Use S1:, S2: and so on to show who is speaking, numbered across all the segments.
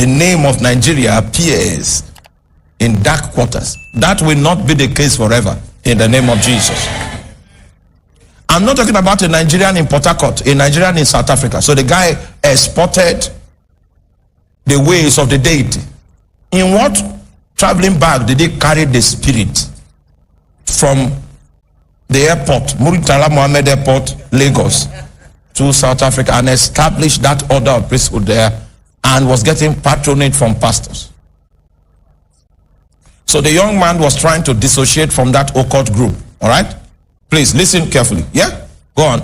S1: the name of Nigeria appears in dark quarters. That will not be the case forever in the name of Jesus. I'm not talking about a Nigerian in Port Harcourt, a Nigerian in South Africa. So the guy exported the ways of the deity. In what traveling bag did he carry the spirit from the airport, Murtala Mohammed Airport, Lagos, to South Africa, and established that order of priesthood there, and was getting patronage from pastors? So the young man was trying to dissociate from that occult group. All right, please listen carefully. Yeah, go on.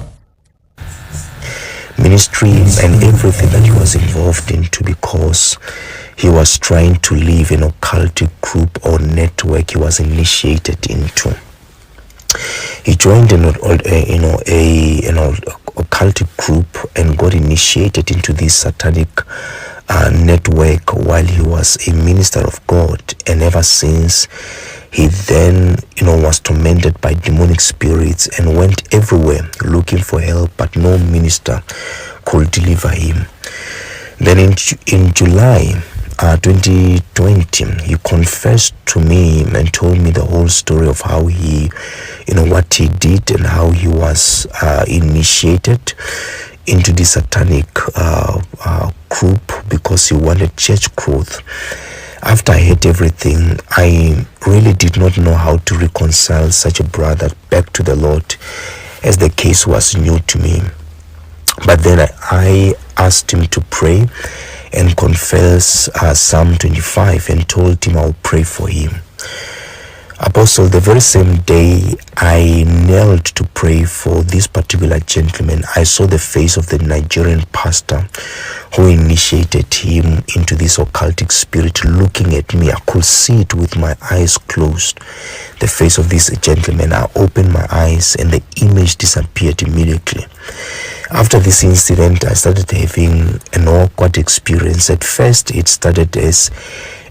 S2: Ministry and everything that he was involved into, because he was trying to live in an occultic group or network he was initiated into. He joined an occultic group and got initiated into this satanic network while he was a minister of God, and ever since he then was tormented by demonic spirits and went everywhere looking for help, but no minister could deliver him. Then in July 2020, he confessed to me and told me the whole story of how he, what he did and how he was initiated into the satanic group because he wanted church growth. After I heard everything, I really did not know how to reconcile such a brother back to the Lord, as the case was new to me. But then I asked him to pray and confess Psalm 25 and told him I'll pray for him. Apostle, the very same day I knelt to pray for this particular gentleman, I saw the face of the Nigerian pastor who initiated him into this occultic spirit looking at me. I could see it with my eyes closed, the face of this gentleman. I opened my eyes and the image disappeared immediately. After this incident, I started having an awkward experience. At first, it started as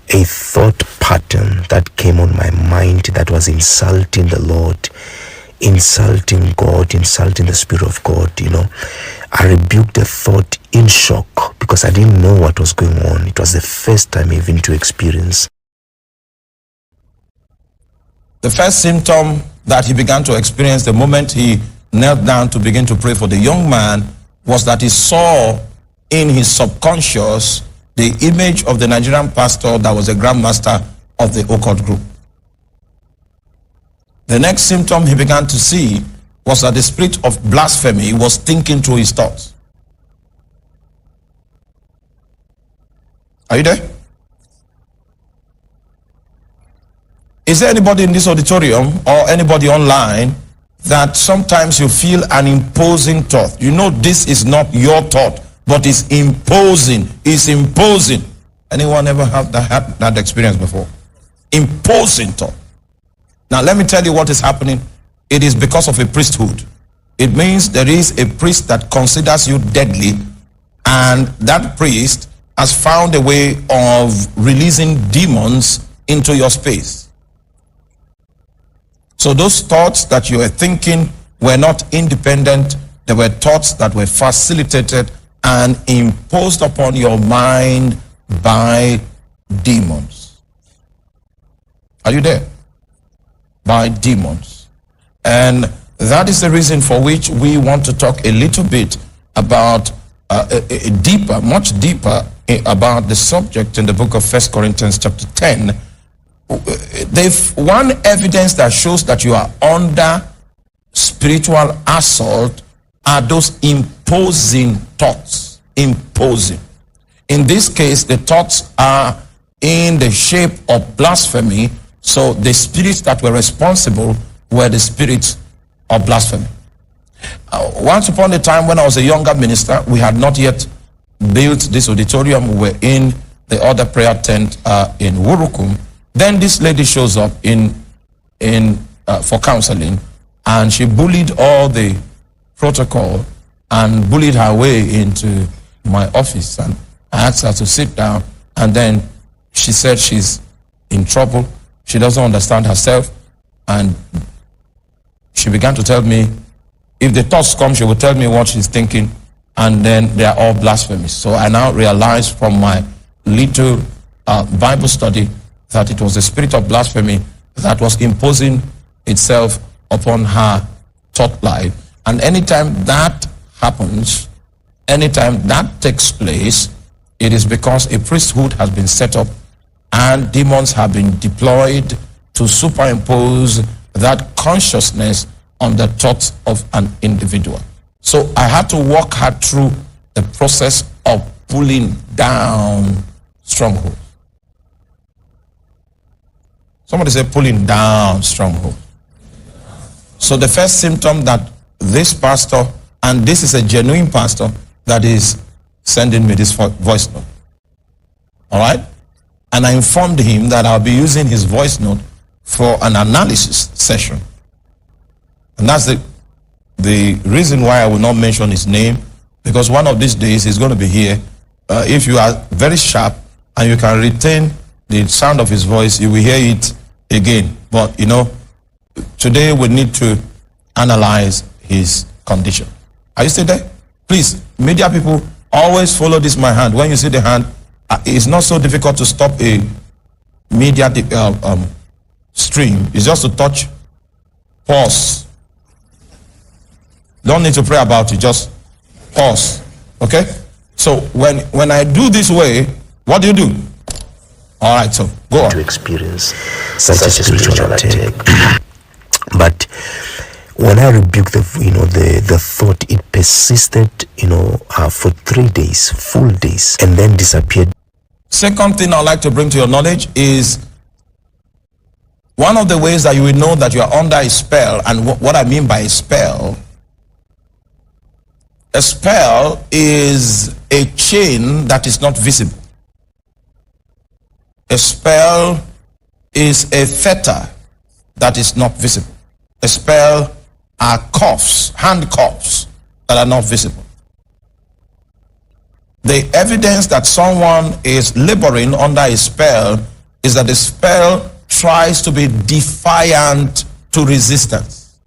S2: a thought pattern that came on my mind that was insulting the Lord, insulting God, insulting the Spirit of God. I rebuked the thought in shock because I didn't know what was going on. It was the first time even to experience.
S1: The first symptom that he began to experience the moment he knelt down to begin to pray for the young man was that he saw in his subconscious the image of the Nigerian pastor that was a grandmaster of the occult group. The next symptom he began to see was that the spirit of blasphemy was thinking through his thoughts. Are you there? Is there anybody in this auditorium or anybody online that sometimes you feel an imposing thought? This is not your thought, but it's imposing. It's imposing. Anyone ever had that experience before? Imposing thought. Now let me tell you what is happening. It is because of a priesthood. It means there is a priest that considers you deadly, and that priest has found a way of releasing demons into your space. So those thoughts that you were thinking were not independent. They were thoughts that were facilitated and imposed upon your mind by demons. Are you there? By demons. And that is the reason for which we want to talk a little bit about much deeper about the subject in the book of 1 Corinthians chapter 10. One evidence that shows that you are under spiritual assault are those imposing thoughts. Imposing. In this case, the thoughts are in the shape of blasphemy. So the spirits that were responsible were the spirits of blasphemy. Once upon a time, when I was a younger minister, we had not yet built this auditorium. We were in the other prayer tent in Wurukum. Then this lady shows up for counseling, and she bullied all the protocol and bullied her way into my office. And I asked her to sit down, and then she said she's in trouble. She doesn't understand herself, and she began to tell me, if the thoughts come, she will tell me what she's thinking, and then they are all blasphemies. So I now realize from my little Bible study that it was the spirit of blasphemy that was imposing itself upon her thought life. And anytime that happens, anytime that takes place, it is because a priesthood has been set up and demons have been deployed to superimpose that consciousness on the thoughts of an individual. So I had to walk her through the process of pulling down strongholds. Somebody say pulling down strongholds. So the first symptom that this pastor, and this is a genuine pastor that is sending me this voice note. All right? And I informed him that I'll be using his voice note for an analysis session. And that's the reason why I will not mention his name, because one of these days he's going to be here. If you are very sharp and you can retain the sound of his voice, you will hear it again. But, you know, today we need to analyze his condition. Are you still there? Please, media people, always follow this my hand. When you see the hand, it's not so difficult to stop a media stream. It's just to touch, pause. Don't need to pray about it, just pause. Okay? So when I do this way, what do you do? All right, so go on.
S2: To experience such a spiritual attack. But when I rebuked the thought, it persisted, for 3 days, full days, and then disappeared.
S1: Second thing I'd like to bring to your knowledge is one of the ways that you will know that you are under a spell, and what I mean by a spell is a chain that is not visible. A spell is a fetter that is not visible. A spell are cuffs, handcuffs that are not visible. The evidence that someone is laboring under a spell is that the spell tries to be defiant to resistance.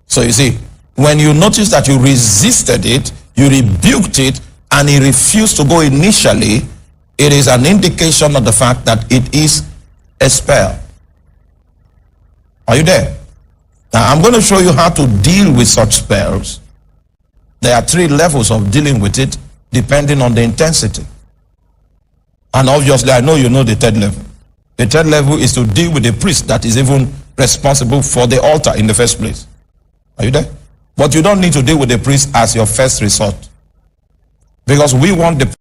S1: So you see, when you notice that you resisted it, you rebuked it, and it refused to go initially, it is an indication of the fact that it is a spell. Are you there? Now I'm going to show you how to deal with such spells. There are 3 levels of dealing with it depending on the intensity. And obviously I know you know the 3rd level. The 3rd level is to deal with the priest that is even responsible for the altar in the first place. Are you there? But you don't need to deal with the priest as your first resort, because we want the